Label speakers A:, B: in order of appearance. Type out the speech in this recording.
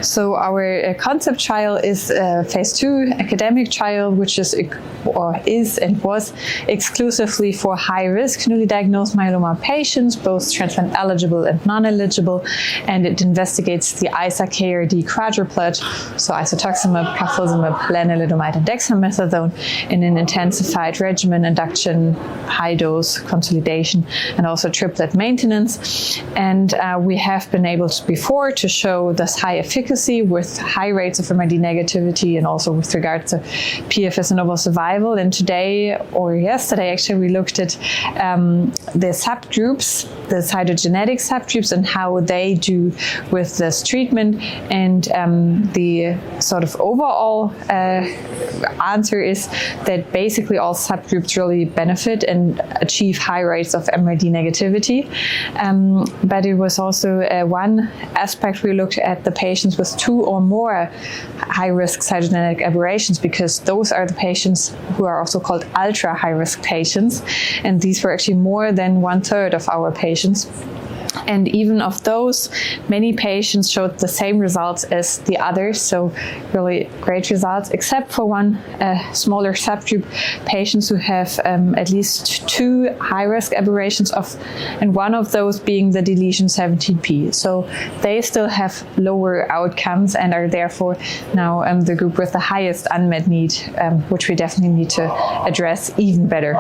A: So our concept trial is a Phase II academic trial, which is and was exclusively for high-risk newly diagnosed myeloma patients, both transplant eligible and non-eligible, and it investigates the Isa-KRd quadruplet, so Isatuximab, Carfilzomib, Lenalidomide, and Dexamethasone in an intensified regimen, induction, high dose, consolidation, and also triplet maintenance. And we have been able before to show this high efficacy with high rates of MRD negativity and also with regard to PFS and overall survival. And today, or yesterday actually, we looked at the subgroups, the cytogenetic subgroups, and how they do with this treatment. And the sort of overall answer is that basically all subgroups really benefit and achieve high rates of MRD negativity. But it was also one aspect we looked at the patients with 2 or more high-risk cytogenetic aberrations, because those are the patients who are also called ultra-high-risk patients, and these were actually more than 1/3 of our patients. And even of those, many patients showed the same results as the others, so really great results, except for one smaller subgroup, patients who have at least 2 high-risk aberrations and one of those being the deletion 17p. So they still have lower outcomes and are therefore now the group with the highest unmet need, which we definitely need to address even better.